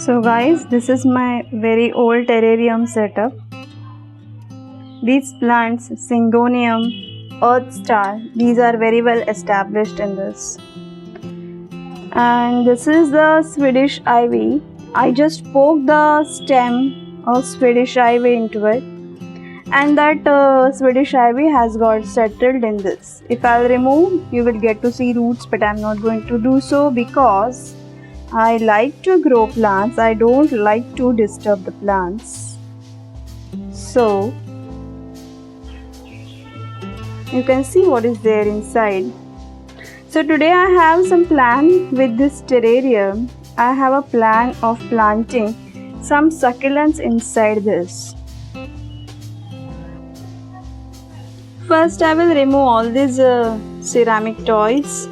So guys, this is my very old terrarium setup. These plants, Syngonium, Earth Star, these are very well established in this. And this is the Swedish ivy. I just poked the stem of Swedish ivy into it, and that Swedish ivy has got settled in this. If I'll remove, you will get to see roots, but I'm not going to do so because I like to grow plants. I don't like to disturb the plants. So you can see what is there inside. So today I have some plan with this terrarium. I have a plan of planting some succulents inside this. First I will remove all these ceramic toys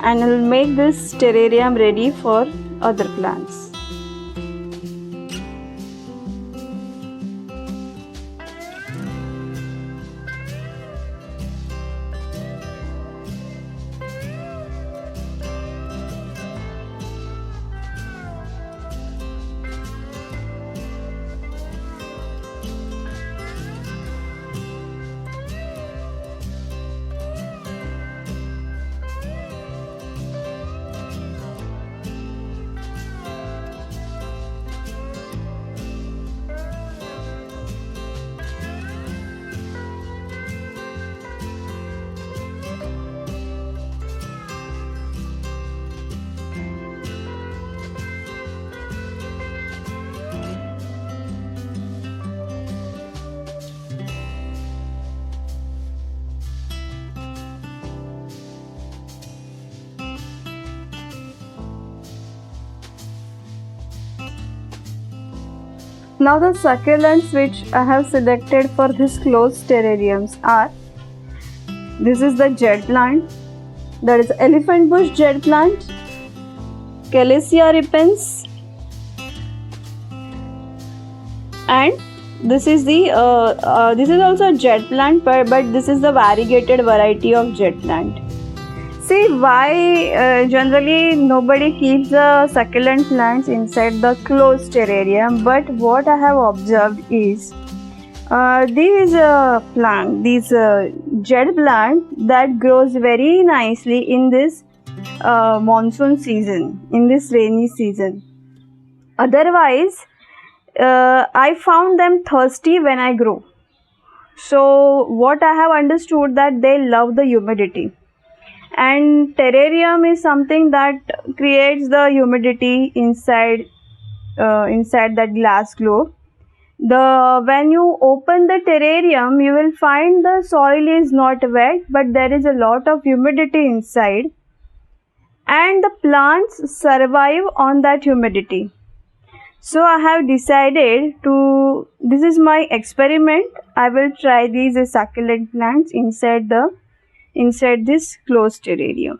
and I will make this terrarium ready for other plants. Now the succulents which I have selected for this closed terrariums are, this is the jet plant, that is elephant bush jet plant, Calesia repens, and this is the this is also a jet plant, but this is the variegated variety of jet plant. See why generally nobody keeps the succulent plants inside the closed terrarium, but what I have observed is these jet plant that grows very nicely in this monsoon season, in this rainy season. Otherwise, I found them thirsty when I grow. So what I have understood that they love the humidity. And terrarium is something that creates the humidity inside that glass globe. When you open the terrarium, you will find the soil is not wet, but there is a lot of humidity inside, and the plants survive on that humidity. So I have decided to, this is my experiment. I will try these succulent plants inside this closed terrarium.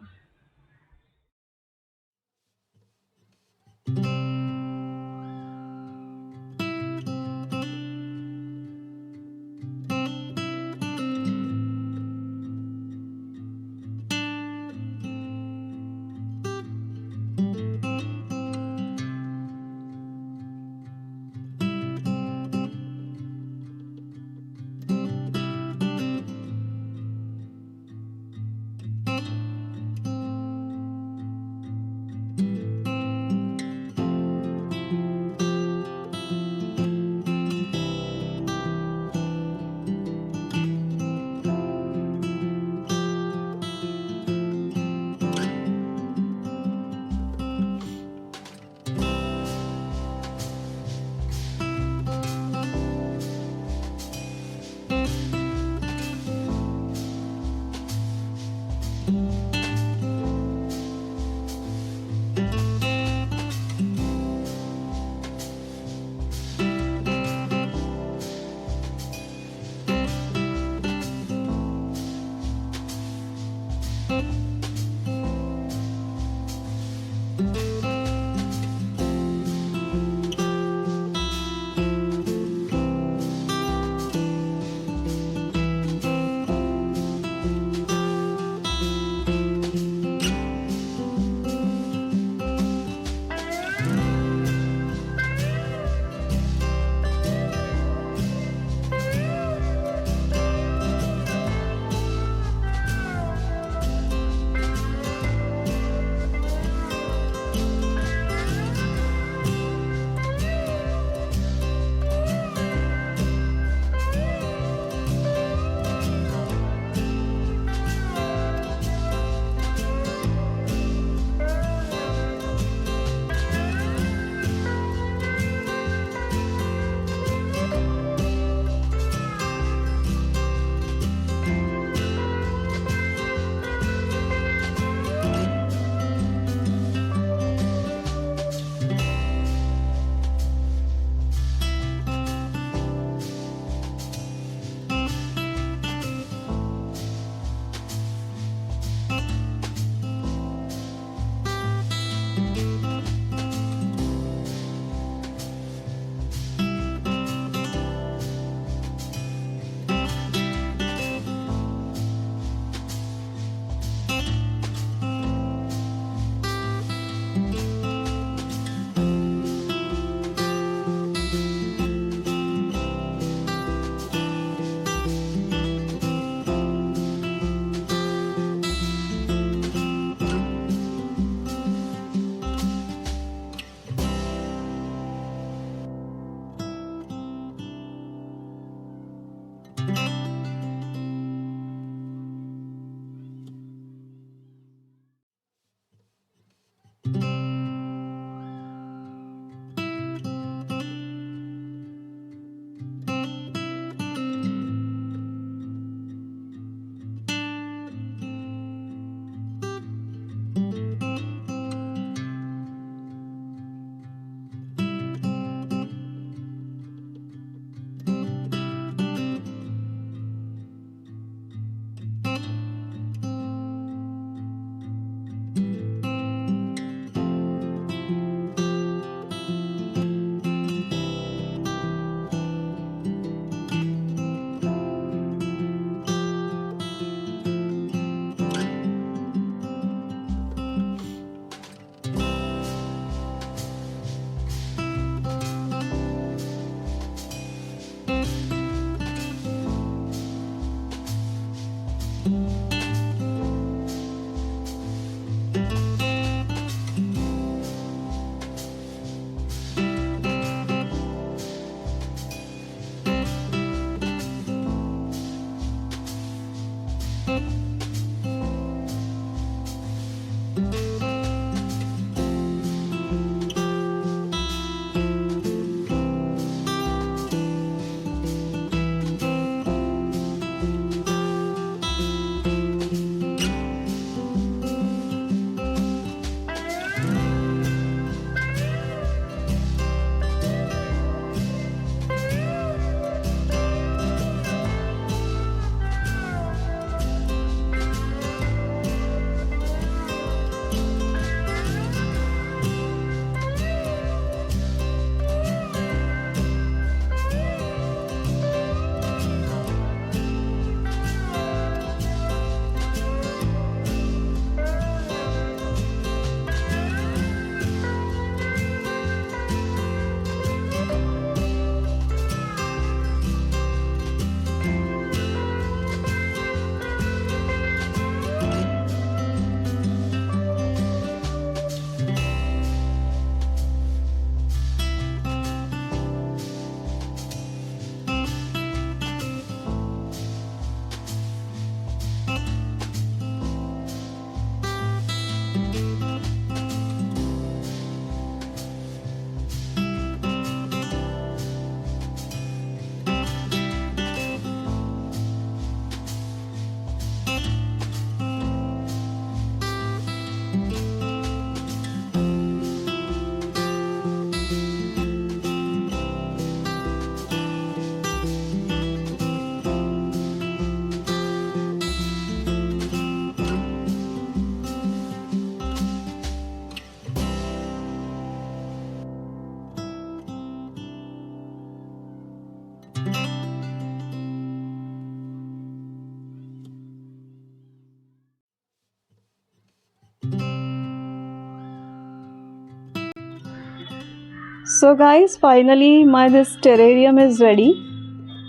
So guys, finally this terrarium is ready.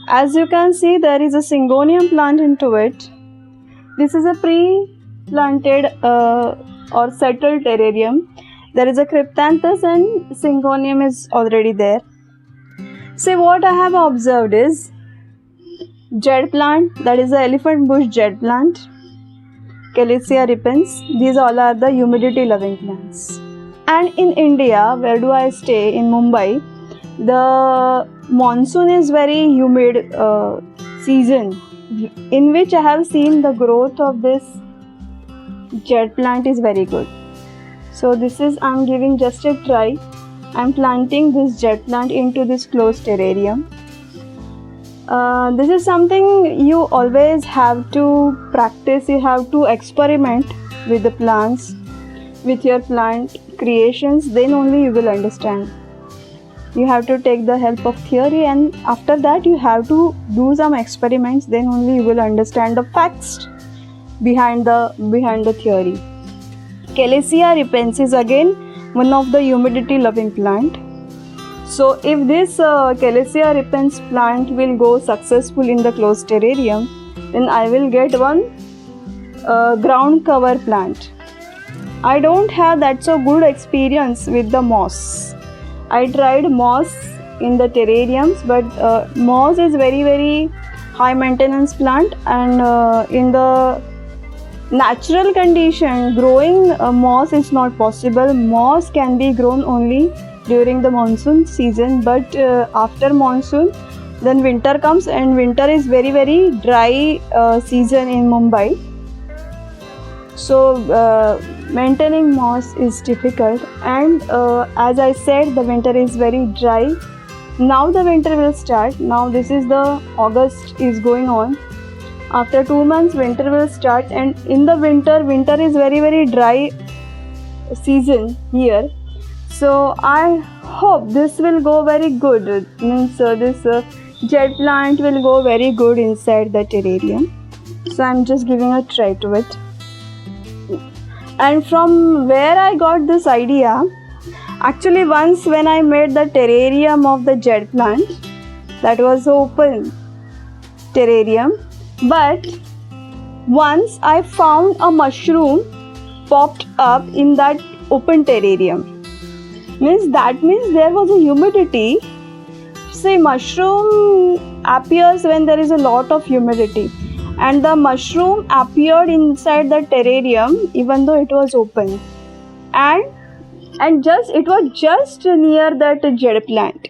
As you can see, there is a syngonium plant into it. This is a pre-planted or settled terrarium. There is a cryptanthus and syngonium is already there. See, what I have observed is jade plant, that is the elephant bush jade plant, Calesia repens. These all are the humidity loving plants. And in India, where do I stay? In Mumbai, the monsoon is very humid season, in which I have seen the growth of this jade plant is very good. So this is, I'm giving just a try. I'm planting this jade plant into this closed terrarium. This is something you always have to practice. You have to experiment with the plants, with your plant creations. Then only you will understand. You have to take the help of theory, and after that you have to do some experiments. Then only you will understand the facts behind the theory. Calesia repens is again one of the humidity loving plant. So if this Calesia repens plant will go successful in the closed terrarium, then I will get one ground cover plant. I don't have that so good experience with the moss. I tried moss in the terrariums, but moss is very high maintenance plant, and in the natural condition growing moss is not possible. Moss can be grown only during the monsoon season, but after monsoon then winter comes, and winter is very dry season in Mumbai. So maintaining moss is difficult, and as I said, the winter is very dry. Now the winter will start. Now this is the August is going on. After 2 months winter will start, and in the winter is very dry season here. So I hope this will go very good. Means this jade plant will go very good inside the terrarium. So I'm just giving a try to it. And from where I got this idea, actually once when I made the terrarium of the jade plant, that was open terrarium, but once I found a mushroom popped up in that open terrarium. That means there was a humidity. See, mushroom appears when there is a lot of humidity, and the mushroom appeared inside the terrarium even though it was open, and it was just near that jade plant.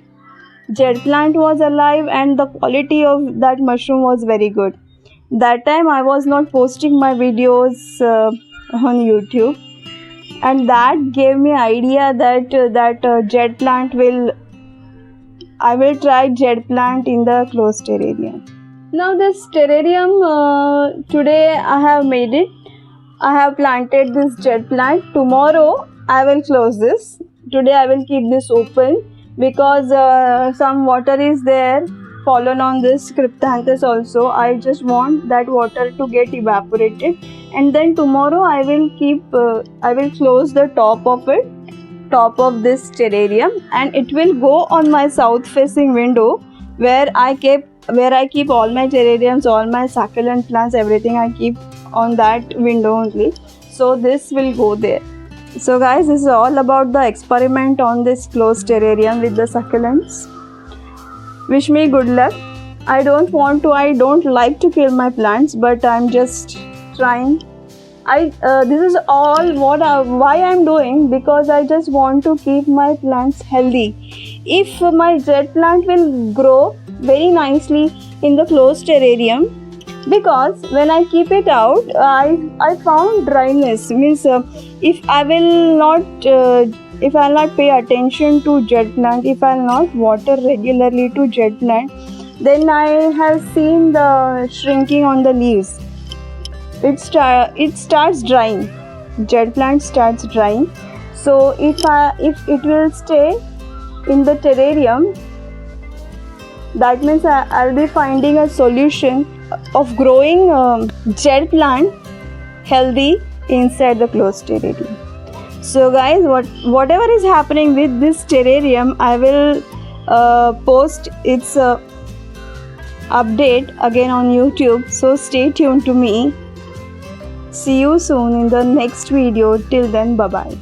Jade plant was alive, and the quality of that mushroom was very good. That time I was not posting my videos on YouTube, and that gave me idea that jade plant I will try jade plant in the closed terrarium. Now this terrarium, today I have made it. I have planted this jade plant. Tomorrow I will close this. Today I will keep this open because some water is there fallen on this cryptanthus also. I just want that water to get evaporated, and then tomorrow I will close the top of this terrarium, and it will go on my south facing window where I keep all my terrariums, all my succulent plants, everything I keep on that window only. So this will go there. So guys, this is all about the experiment on this closed terrarium with the succulents. Wish me good luck. I don't like to kill my plants, but I'm just trying. This is all why I'm doing, because I just want to keep my plants healthy. If my jade plant will grow very nicely in the closed terrarium, because when I keep it out, I found dryness. Means if I will not pay attention to jade plant, if I will not water regularly to jade plant, then I have seen the shrinking on the leaves. It starts drying. Jade plant starts drying. So if it will stay in the terrarium, that means I'll be finding a solution of growing jade plant healthy inside the closed terrarium. So guys, whatever is happening with this terrarium, I will post its update again on YouTube. So stay tuned to me. See you soon in the next video. Till then, bye bye.